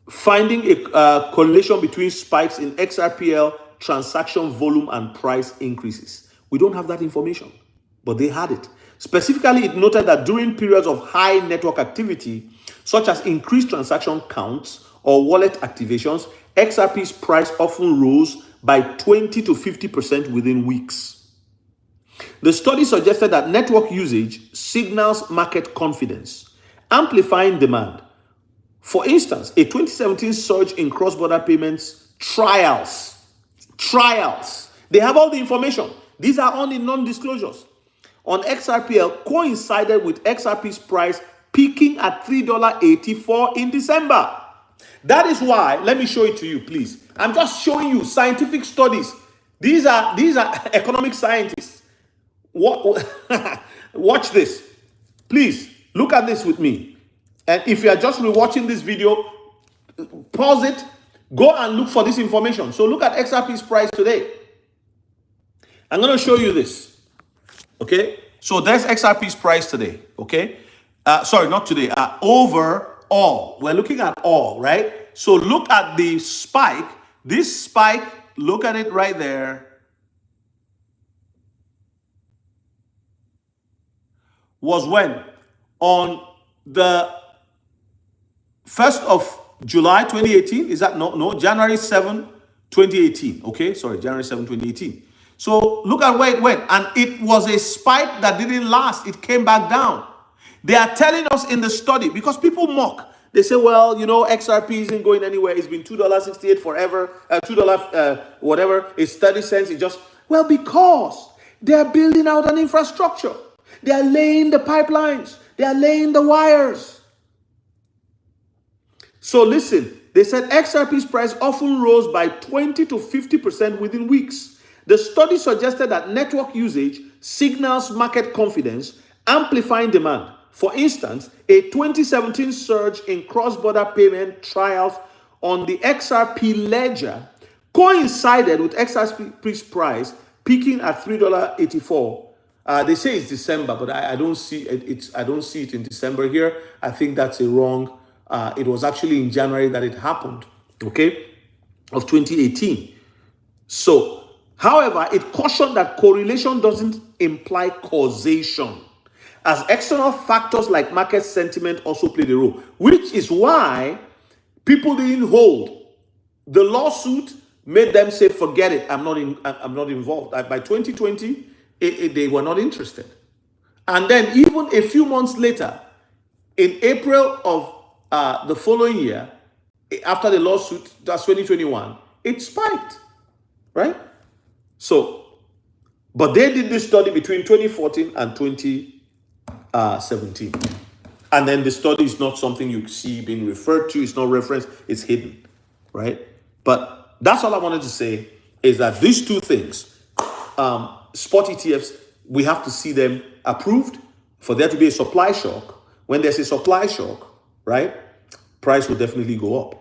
finding a correlation between spikes in XRPL transaction volume and price increases. We don't have that information, but they had it. Specifically, it noted that during periods of high network activity, such as increased transaction counts or wallet activations, XRP's price often rose by 20 to 50% within weeks. The study suggested that network usage signals market confidence, amplifying demand. For instance, a 2017 surge in cross-border payments trials. They have all the information. These are only non-disclosures. On XRPL coincided with XRP's price peaking at $3.84 in December. That is why, let me show it to you, please. I'm just showing you scientific studies. These are economic scientists. Watch this. Please, look at this with me. And if you are just rewatching this video, pause it, go and look for this information. So look at XRP's price today. I'm going to show you this. Okay? So there's XRP's price today. Okay? Sorry, not today. Overall. We're looking at all, right? So look at the spike. This spike, look at it right there. Was when? On the 1st of July 2018. Is that no? January 7, 2018. Okay, sorry, January 7, 2018. So look at where it went. And it was a spike that didn't last. It came back down. They are telling us in the study, because people mock. They say, well, you know, XRP isn't going anywhere. It's been $2.68 forever. $2 whatever. It's 30 cents. It just, well, because they are building out an infrastructure. They are laying the pipelines. They are laying the wires. So listen, they said XRP's price often rose by 20 to 50% within weeks. The study suggested that network usage signals market confidence, amplifying demand. For instance, a 2017 surge in cross-border payment trials on the XRP ledger coincided with XRP's price peaking at $3.84. They say it's December, but I don't see it. I don't see it in December here. I think that's a wrong. It was actually in January that it happened. Okay, of 2018. So, however, it cautioned that correlation doesn't imply causation, as external factors like market sentiment also played a role, which is why people didn't hold. The lawsuit made them say, "Forget it. I'm not involved." By 2020. They were not interested. And then even a few months later, in April of the following year, after the lawsuit, that's 2021, it spiked, right? So, but they did this study between 2014 and 2017. And then the study is not something you see being referred to. It's not referenced. It's hidden, right? But that's all I wanted to say, is that these two things, spot ETFs, we have to see them approved for there to be a supply shock. When there's a supply shock, right, price will definitely go up.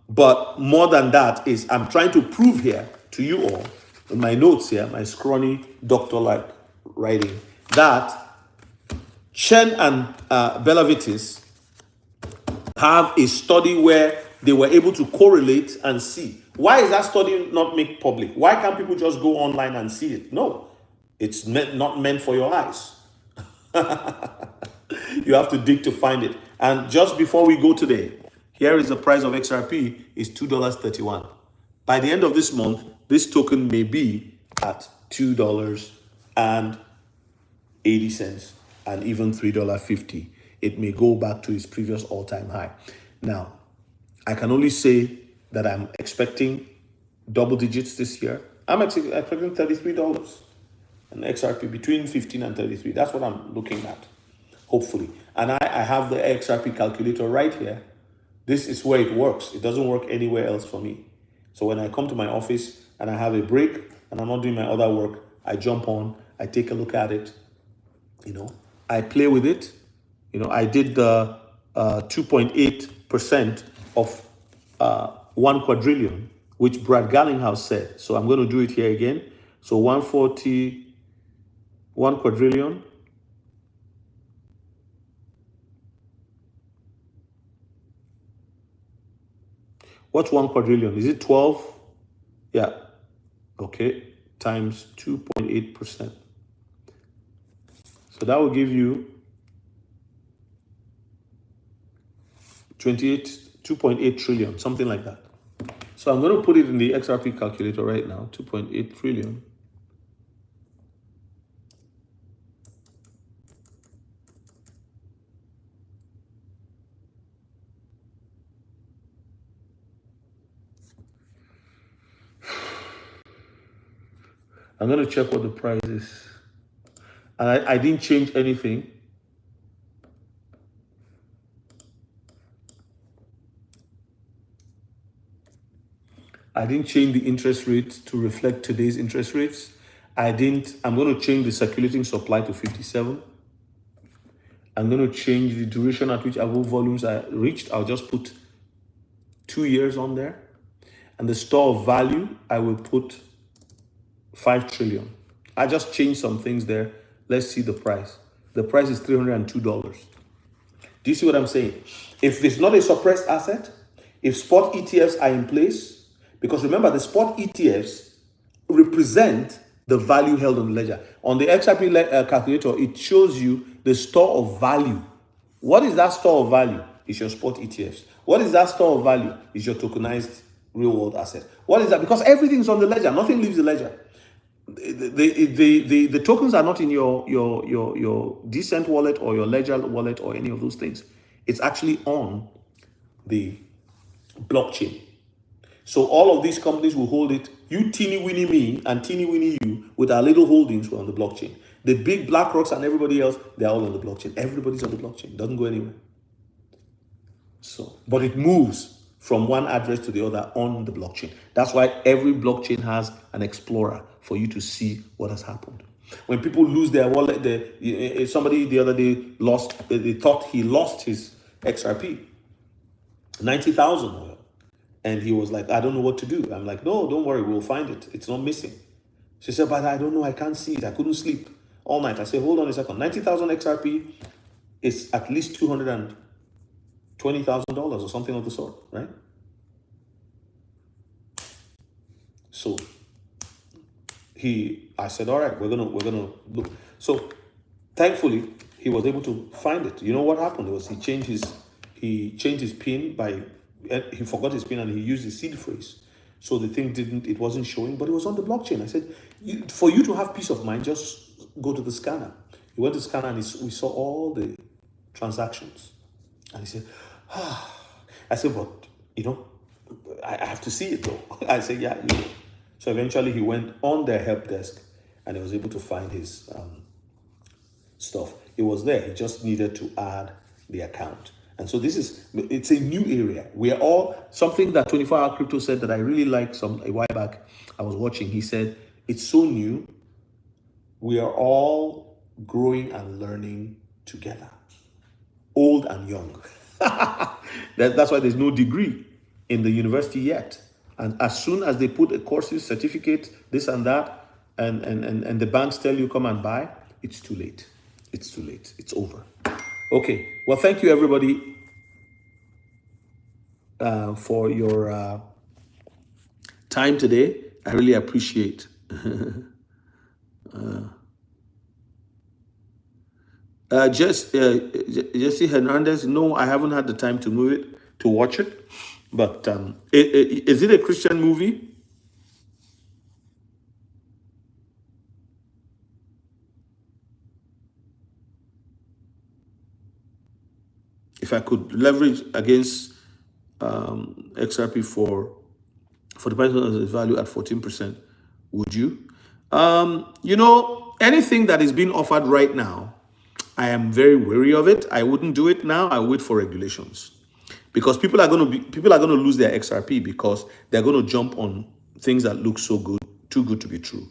But more than that is, I'm trying to prove here to you all, in my notes here, my scrawny doctor-like writing, that Chen and Belavitis have a study where they were able to correlate and see. Why is that study not made public? Why can't people just go online and see it? No, it's not meant for your eyes. You have to dig to find it. And just before we go today, here is the price of XRP is $2.31. By the end of this month, this token may be at $2.80 and even $3.50. It may go back to its previous all-time high. Now, I can only say that I'm expecting double digits this year. I'm expecting $33 and XRP between 15 and 33. That's what I'm looking at, hopefully. And I have the XRP calculator right here. This is where it works. It doesn't work anywhere else for me. So when I come to my office and I have a break and I'm not doing my other work, I jump on, I take a look at it, I play with it. I did the 2.8% of 1 quadrillion, which Brad Garlinghouse said. So I'm going to do it here again. So 140, 1 quadrillion. What's 1 quadrillion? Is it 12? Yeah. Okay. Times 2.8%. So that will give you 2.8 trillion, something like that. So I'm going to put it in the XRP calculator right now, 2.8 trillion I'm going to check what the price is. And I didn't change anything. I didn't change the interest rate to reflect today's interest rates. I'm going to change the circulating supply to 57. I'm going to change the duration at which above volumes are reached. I'll just put 2 years on there. And the store of value, I will put 5 trillion. I just changed some things there. Let's see the price. The price is $302. Do you see what I'm saying? If it's not a suppressed asset, if spot ETFs are in place, because remember the spot ETFs represent the value held on the ledger. On the XRP calculator, it shows you the store of value. What is that store of value? It's your spot ETFs. What is that store of value? It's your tokenized real world asset. What is that? Because everything's on the ledger. Nothing leaves the ledger. The tokens are not in your Decent wallet or your Ledger wallet or any of those things. It's actually on the blockchain. So all of these companies will hold it. You teeny weeny me and teeny weeny you with our little holdings were on the blockchain. The big BlackRocks and everybody else, they're all on the blockchain. Everybody's on the blockchain. It doesn't go anywhere. So, but it moves from one address to the other on the blockchain. That's why every blockchain has an explorer for you to see what has happened. When people lose their wallet, somebody the other day they thought he lost his XRP, 90,000. And he was like, I don't know what to do. I'm like, no, don't worry, we'll find it. It's not missing. She said, but I don't know, I can't see it. I couldn't sleep all night. I said, hold on a second. 90,000 XRP is at least $220,000 or something of the sort, right? So I said, all right, we're gonna look. So thankfully, he was able to find it. You know what happened was he changed his PIN he forgot his PIN and he used his seed phrase. So the thing it wasn't showing, but it was on the blockchain. I said, for you to have peace of mind, just go to the scanner. He went to the scanner and we saw all the transactions. And he said, I said, but I have to see it though. I said, yeah. So eventually he went on their help desk and he was able to find his stuff. It was there. He just needed to add the account. And so it's a new area. We are all, something that 24-hour crypto said that I really liked a while back, I was watching. He said, it's so new. We are all growing and learning together, old and young. That's why there's no degree in the university yet. And as soon as they put a courses, certificate, this and that, and the banks tell you come and buy, it's too late. It's too late. It's over. Okay. Well, thank you everybody for your time today. I really appreciate. Jesse Hernandez. No, I haven't had the time to watch it. But is it a Christian movie? If I could leverage against XRP for the price of its value at 14%, would you? Anything that is being offered right now, I am very wary of it. I wouldn't do it now. I wait for regulations. Because people are going to lose their XRP because they're going to jump on things that look so good, too good to be true.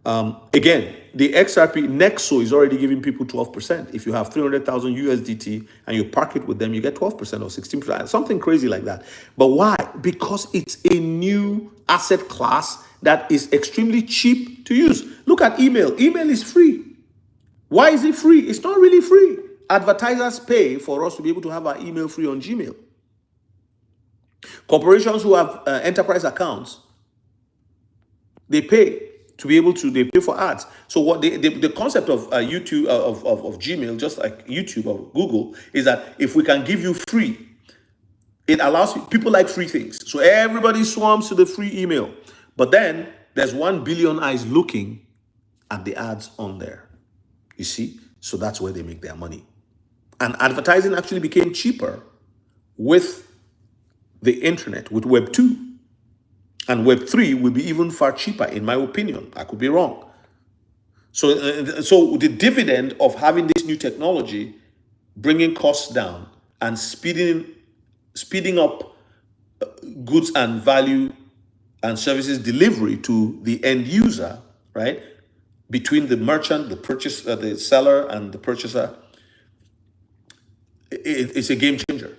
Again, the XRP Nexo is already giving people 12%. If you have 300,000 USDT and you park it with them, you get 12% or 16%, something crazy like that. But why? Because it's a new asset class that is extremely cheap to use. Look at email. Email is free. Why is it free? It's not really free. Advertisers pay for us to be able to have our email free on Gmail. Corporations who have enterprise accounts, they pay to be able to, they pay for ads. So what the concept of YouTube, of Gmail, just like YouTube or Google, is that if we can give you free, it allows people like free things. So everybody swarms to the free email. But then there's 1 billion eyes looking at the ads on there. You see? So that's where they make their money. And advertising actually became cheaper with the internet, with Web 2. And Web3 will be even far cheaper, in my opinion. I could be wrong. So the dividend of having this new technology, bringing costs down and speeding up goods and value and services delivery to the end user, right? Between the merchant, the seller, and the purchaser, it's a game changer.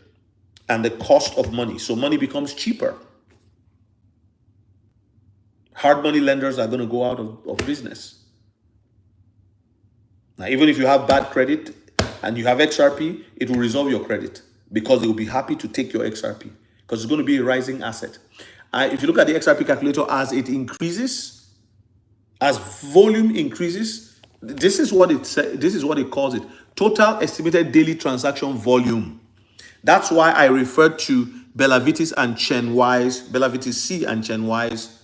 And the cost of money, so money becomes cheaper. Hard money lenders are going to go out of business. Now, even if you have bad credit and you have XRP, it will resolve your credit because they will be happy to take your XRP because it's going to be a rising asset. If you look at the XRP calculator, as it increases, as volume increases, this is what it calls it: total estimated daily transaction volume. That's why I referred to Bellavitis C and Chen Y's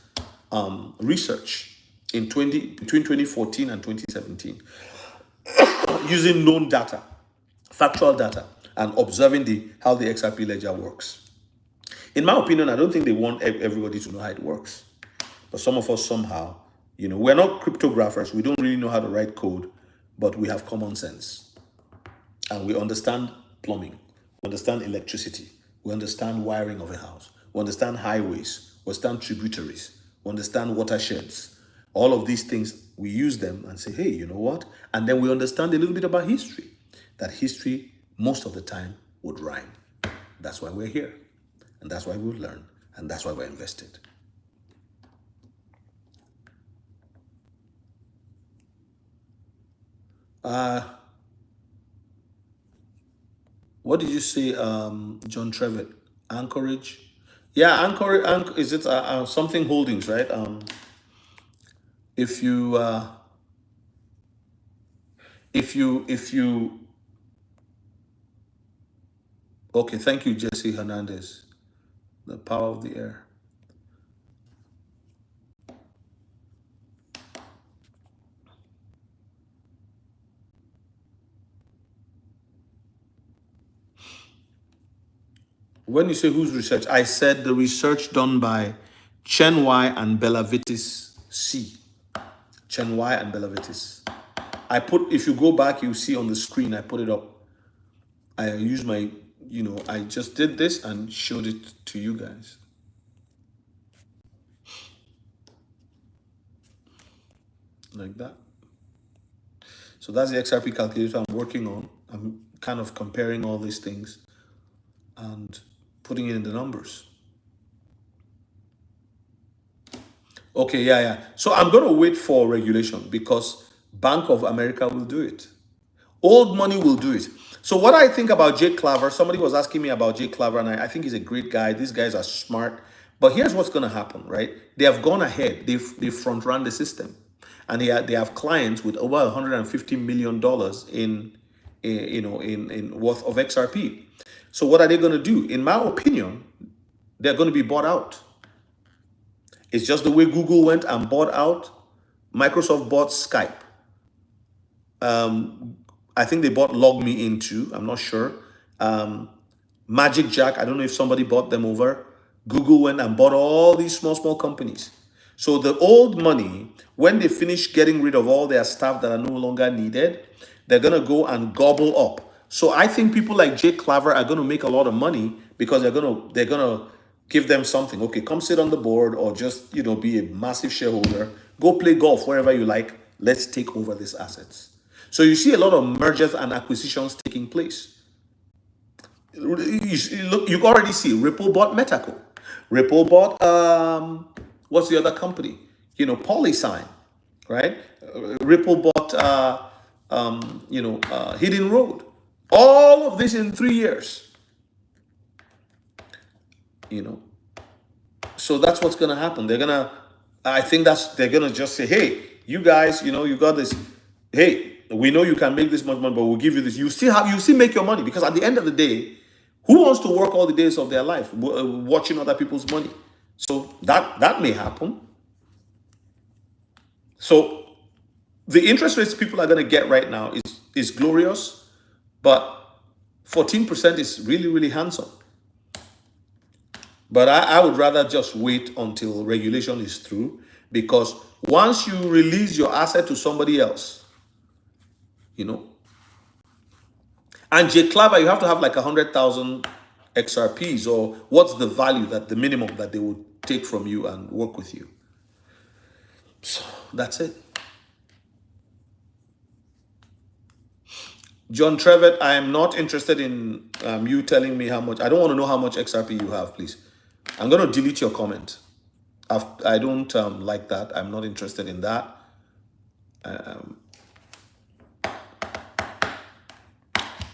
research in between 2014 and 2017, using known data, factual data, and observing how the XRP ledger works. In my opinion, I don't think they want everybody to know how it works. But some of us somehow, we're not cryptographers. We don't really know how to write code, but we have common sense. And we understand plumbing. We understand electricity. We understand wiring of a house. We understand highways. We understand tributaries. We understand watersheds. All of these things, we use them and say, hey, you know what? And then we understand a little bit about history. That history, most of the time, would rhyme. That's why we're here. And that's why we've learned. And that's why we're invested. What did you say, John Trevitt? Anchorage? Yeah, Anchorage. Is it something holdings, right? If you okay, thank you, Jesse Hernandez. The power of the air. When you say whose research, I said the research done by Chen Y and Bellavitis C. Chen Y and Bellavitis. If you go back, you see on the screen, I put it up. I use my, I just did this and showed it to you guys. Like that. So that's the XRP calculator I'm working on. I'm kind of comparing all these things and putting it in the numbers. Okay, yeah. So I'm going to wait for regulation because Bank of America will do it. Old money will do it. So what I think about Jay Claver, somebody was asking me about Jay Claver, and I think he's a great guy. These guys are smart. But here's what's going to happen, right? They have gone ahead. They front run the system. And they have clients with over $150 million in worth of XRP. So what are they going to do? In my opinion, they're going to be bought out. It's just the way Google went and bought out. Microsoft bought Skype. I think they bought LogMe in too. I'm not sure. Magic Jack, I don't know if somebody bought them over. Google went and bought all these small companies. So the old money, when they finish getting rid of all their staff that are no longer needed, they're going to go and gobble up. So I think people like Jay Claver are going to make a lot of money because they're going to give them something. Okay, come sit on the board or just, be a massive shareholder. Go play golf wherever you like. Let's take over these assets. So you see a lot of mergers and acquisitions taking place. You already see Ripple bought Metaco. Ripple bought, what's the other company? Polysign, right? Ripple bought, Hidden Road. All of this in 3 years. So that's what's going to happen. They're going to just say, hey, you guys, you got this. Hey, we know you can make this much money, but we'll give you this. You still make your money because at the end of the day, who wants to work all the days of their life watching other people's money? So that may happen. So the interest rates people are going to get right now is glorious, but 14% is really, really handsome. But I would rather just wait until regulation is through, because once you release your asset to somebody else, you know, and J Claver, you have to have like 100,000 XRPs, or what's the value, that the minimum that they would take from you and work with you. So that's it. John Trevet, I am not interested in you telling me how much. I don't want to know how much XRP you have, please. I'm going to delete your comment. I don't like that. I'm not interested in that.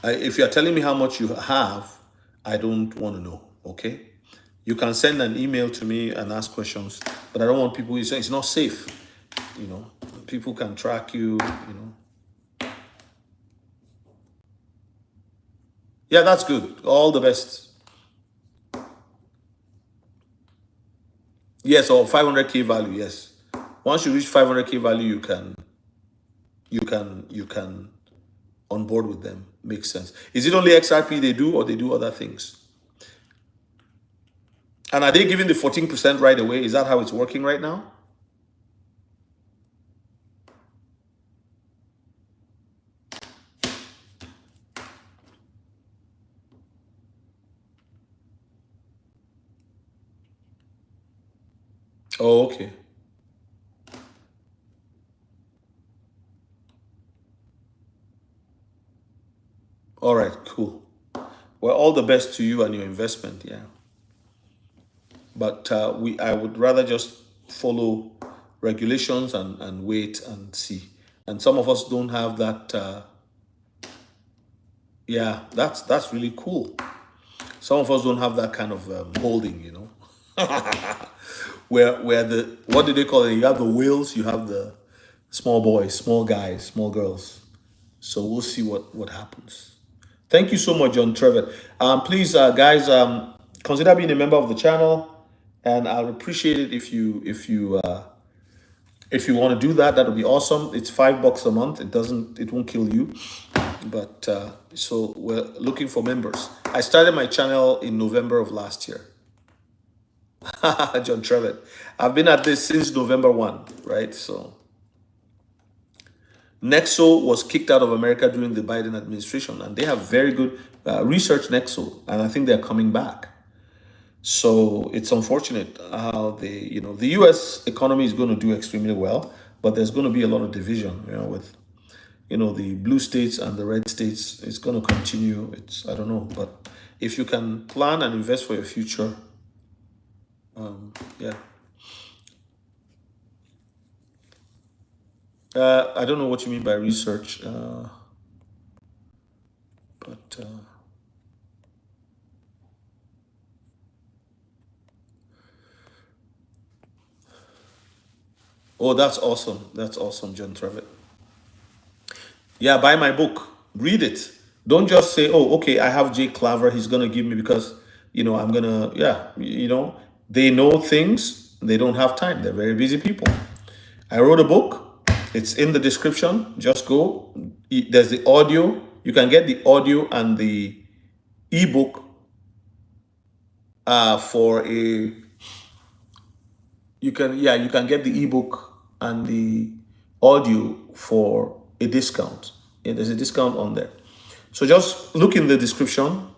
If you're telling me how much you have, I don't want to know, okay? You can send an email to me and ask questions, but I don't want people, it's not safe, you know. People can track you, you know. Yeah, that's good. All the best. Yes, or 500K value, yes. Once you reach 500K value, you can on board with them. Makes sense. Is it only XRP they do, or they do other things? And are they giving the 14% right away? Is that how it's working right now? Oh, okay. All right, cool. Well, all the best to you and your investment, yeah. But I would rather just follow regulations and wait and see. And some of us don't have that. Yeah, that's really cool. Some of us don't have that kind of holding, you know. where the, what do they call it? You have the whales, you have the small boys, small guys, small girls. So we'll see what happens. Thank you so much, John Trevor. Please, guys, consider being a member of the channel, and I'll appreciate it if you want to do that. That would be awesome. It's $5 a month. It won't kill you. But so we're looking for members. I started my channel in November of last year. John Trevor. I've been at this since November 1, right? So Nexo was kicked out of America during the Biden administration, and they have very good research, Nexo, and I think they're coming back. So it's unfortunate how the U.S. economy is going to do extremely well, but there's going to be a lot of division, with, the blue states and the red states. It's going to continue. I don't know, but if you can plan and invest for your future, yeah. I don't know what you mean by research, but oh, that's awesome. That's awesome, John Trevor. Yeah, buy my book. Read it. Don't just say, "Oh, okay, I have Jay Claver. He's gonna give me because I'm gonna." Yeah, they know things. They don't have time. They're very busy people. I wrote a book. It's in the description. Just go. There's the audio. You can get the audio and the ebook for a. You can get the ebook and the audio for a discount. Yeah, there's a discount on there. So just look in the description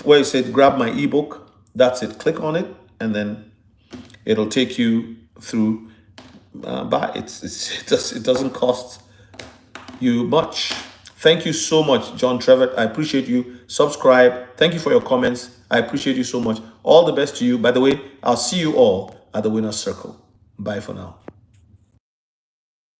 where it said grab my ebook. That's it. Click on it, and then it'll take you through. But it doesn't cost you much. Thank you so much, John Trevor. I appreciate you. Subscribe. Thank you for your comments. I appreciate you so much. All the best to you. By the way, I'll see you all at the winner's circle. Bye for now.